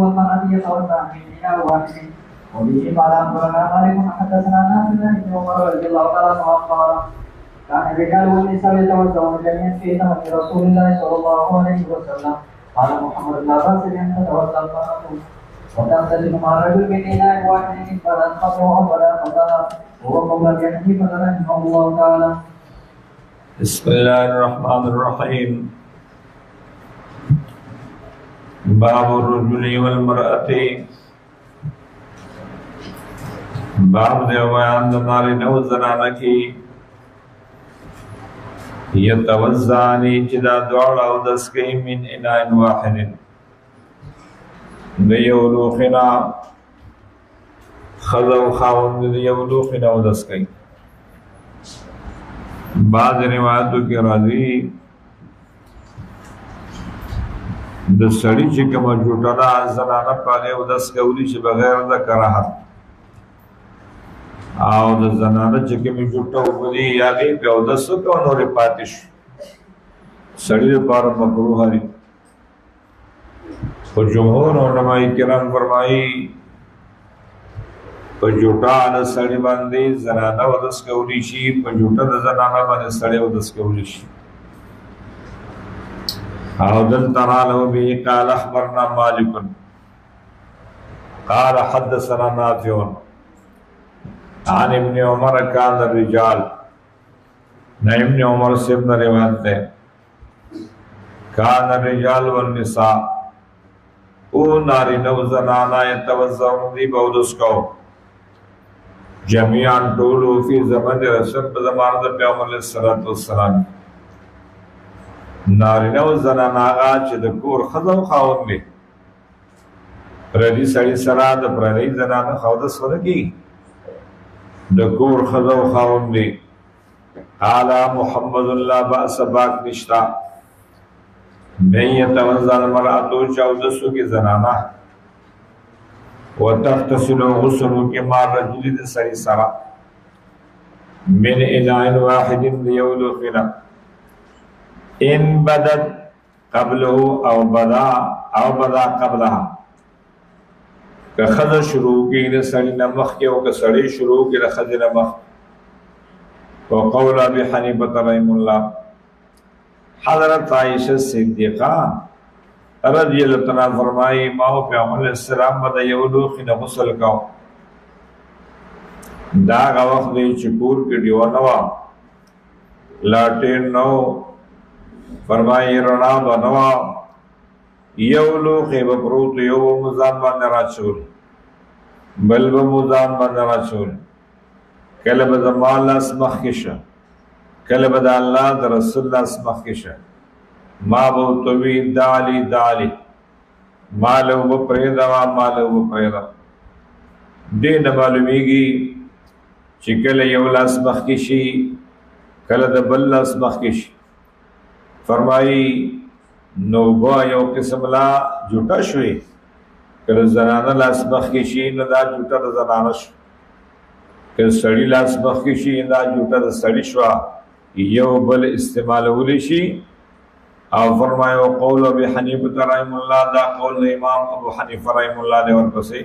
والمرأة يتوزع من إناء واحد. وبه قال أخبرنا مالك حدثنا نافع بن عمر رضي الله تعالى عنه قال كان الرجال والنساء يتوزعون جميعا في زمن رسول الله صلى الله عليه وسلم. قال محمد لا بأس بأن تتوزع المرأة وتغتسل مع الرجل من إناء واحد فلا تقطع ولا قطع. هو قول الحنيفة رحمه الله تعالى. بسم الله الرحمن الرحيم. باب الرجل والمرأة. باب دے بیان د نارینه او زنانه کی یتوزعانی چې دا دواړه اودس کوي من اناء واحد د یو لوښنا ښځه او خاوند د یو لوښي نه اودس کوي. بعض روایتو کې راځي د سړي چې کومه جوټه ده زنانه په هغې اودس کولی چې بغیر د کراهت، او د زنانه چې کومې جوټه اوبه دي هغې پې اودس وکړه نورې پاتې شو، سړي لپاره مکروه دي. خو جمهور علماء کرام فرمایي په جوټه د سړي باندې زنانه اودس کولی شي، په جوټه د زنانه باندې سړی اودس کولی شي. او دلته راغلی وبه قال اخبرنا مالک قال حدثنا نافع عن ابن عمر كان الرجال. ابن عمر سے ابن روایت ہے كان الرجال والنساء او نارینه و زنانه یتوضؤون دی اودس کو جميعا ټولو فی زمن رسول په زمانه د پیغمبر علیه الصلاۃ والسلام. نارینه او زنانه هغه چې د کور ښځه او خاوند دی، پردي سړي سره د پردۍ زنانه اودس ونه کېږي، د کور ښځه او خاوند دی. قال محمد لا بأس باک نشتا من یتوضأ المرأة چې اودس وکړي زنانه وتغتسل غسل کې مع الرجل د سړي سره من اناء واحد د یو لوښي نه ان بدت قبله او بدا قبلها. که ښځه شروع کړي د سړي نه مخکې او که سړی شروع کړي د ښځې نه مخکې. وقول ابي حنيفه رحمه الله. حضرت عائشہ صدیقہ رضی اللہ تعالیٰ فرمائی ما و پیغمبر علیہ السلام با دا یو لوښي نه غسل کاو. دا هغه وخت دی چې کور کې ډیوه نه وه، لاټین نه و، فرمایي رڼا به نه وه، یو لوښی به پروت، یو به مو ځان باندې راچول، بل به مو ځان باندې راچول. کله به زما لاس مخکې شه، کله به د الله د رسول لاس مخکې شه، ما به ورته وي دا علي دا علي، ما له اوبه پرېږده ما له اوبه پرېږده. دې نه معلومېږي چې کله یو لاس مخکې شي کله د بل لاس مخکې شي. فرمایي نو اوبه یو قسم لا جوټه شوې، که د زنانه لاس مخکې شي نو دا جوټه د زنانه شو، که سړي لاس مخکې شي دا جوټه د سړي شوه، یو بل استعمالولی شي. او فرمایو قول ابي حنیفه رحمه الله، دا قول امام ابو حنیفه رحمه الله دی ورپسې